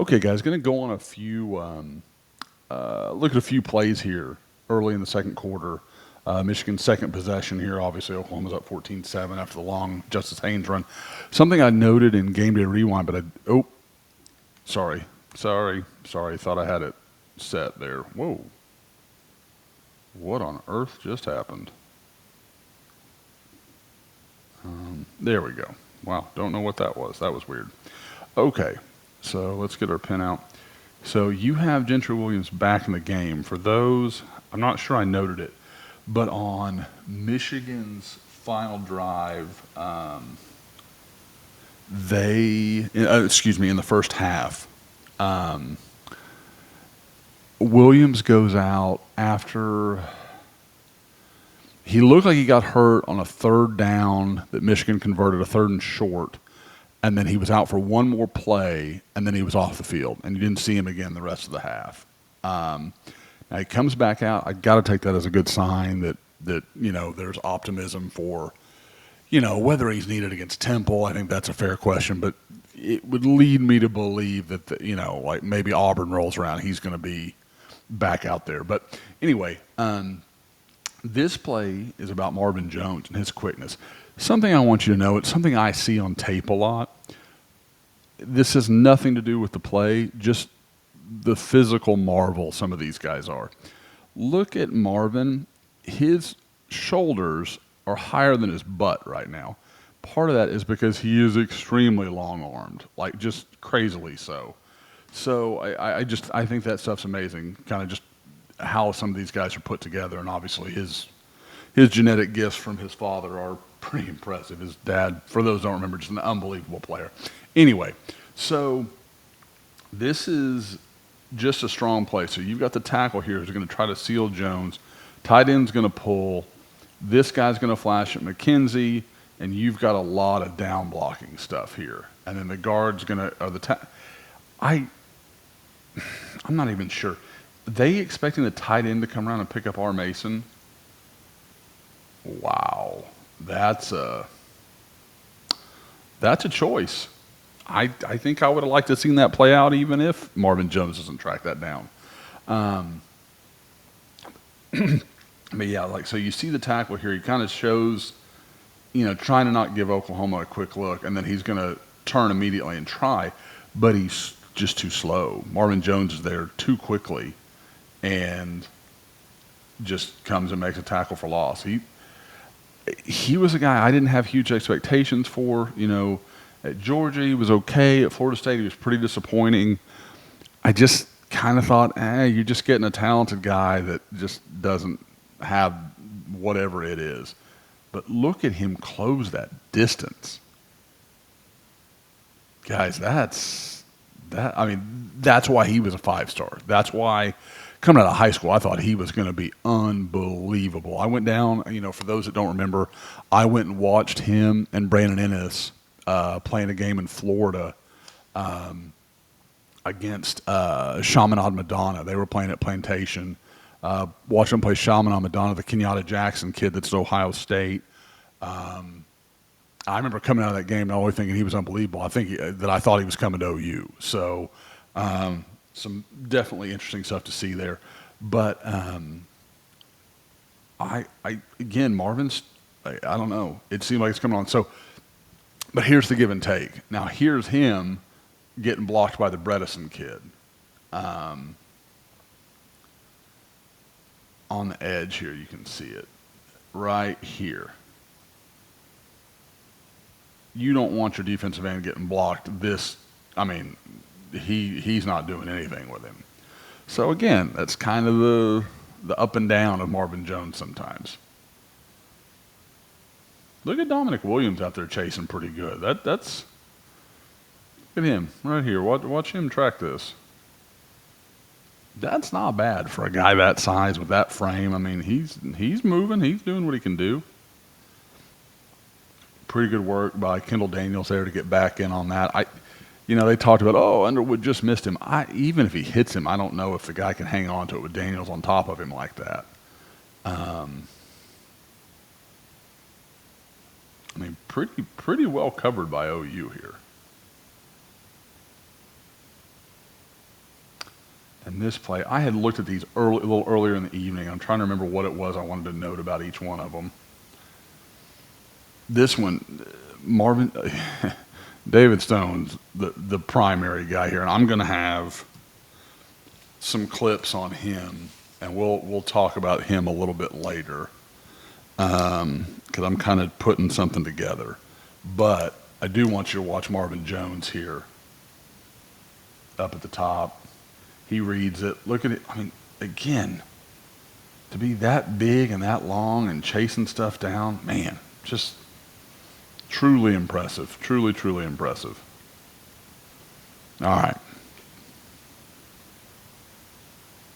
Okay, guys, going to go on a few look at a few plays here early in the second quarter. Michigan's second possession here. Obviously, Oklahoma's up 14-7 after the long Justice Haynes run. Something I noted in Game Day Rewind, but sorry. Thought I had it set there. Whoa, what on earth just happened? There we go. Wow, don't know what that was. That was weird. Okay, so let's get our pin out. So you have Gentry Williams back in the game. For those, I'm not sure I noted it, but on Michigan's final drive, in the first half, Williams goes out after he looked like he got hurt on a third down that Michigan converted, a third and short, and then he was out for one more play, and then he was off the field, and you didn't see him again the rest of the half. Now he comes back out. I got to take that as a good sign that there's optimism for whether he's needed against Temple. I think that's a fair question, but it would lead me to believe that like maybe Auburn rolls around, he's going to be back out there. But anyway, this play is about Marvin Jones and his quickness. Something I want you to know, it's something I see on tape a lot. This has nothing to do with the play, just the physical marvel some of these guys are. Look at Marvin. His shoulders are higher than his butt right now. Part of that is because he is extremely long-armed, like just crazily so. So I think that stuff's amazing, kind of just how some of these guys are put together, and obviously his genetic gifts from his father are pretty impressive. His dad, for those who don't remember, just an unbelievable player. Anyway, so this is just a strong play. So you've got the tackle here who's going to try to seal Jones. Tight end's going to pull. This guy's going to flash at McKenzie, and you've got a lot of down blocking stuff here. And then the guard's going to, I'm not even sure. Are they expecting the tight end to come around and pick up R. Mason? Wow, that's a choice. I think I would have liked to have seen that play out, even if Marvin Jones doesn't track that down. But yeah, so you see the tackle here. He kind of shows, trying to not give Oklahoma a quick look, and then he's going to turn immediately and try, but he's just too slow. Marvin Jones is there too quickly, and just comes and makes a tackle for loss. He was a guy I didn't have huge expectations for. At Georgia, he was okay. At Florida State, he was pretty disappointing. I just kind of thought, you're just getting a talented guy that just doesn't have whatever it is. But look at him close that distance. Guys, that's why he was a 5-star. That's why coming out of high school, I thought he was going to be unbelievable. I went down, for those that don't remember, I went and watched him and Brandon Ennis playing a game in Florida against Chaminade Madonna. They were playing at Plantation. Watched them play Chaminade Madonna, the Kenyatta Jackson kid that's at Ohio State. I remember coming out of that game and always thinking he was unbelievable. I thought he was coming to OU. So some definitely interesting stuff to see there. But again, Marvin's, I don't know. It seemed like it's coming on. So, but here's the give and take. Now here's him getting blocked by the Bredesen kid. On the edge here, you can see it right here. You don't want your defensive end getting blocked. He's not doing anything with him. So again, that's kind of the up and down of Marvin Jones sometimes. Look at Dominic Williams out there chasing pretty good. Look at him right here. Watch him track this. That's not bad for a guy that size with that frame. He's moving. He's doing what he can do. Pretty good work by Kendall Daniels there to get back in on that. They talked about, Underwood just missed him. Even if he hits him, I don't know if the guy can hang on to it with Daniels on top of him like that. Pretty well covered by OU here. And this play, I had looked at these a little earlier in the evening. I'm trying to remember what it was I wanted to note about each one of them. This one, Marvin, David Stone's the primary guy here, and I'm going to have some clips on him, and we'll talk about him a little bit later, because I'm kind of putting something together. But I do want you to watch Marvin Jones here, up at the top. He reads it. Look at it. I mean, again, to be that big and that long and chasing stuff down, man, just truly impressive. Truly, truly impressive. All right.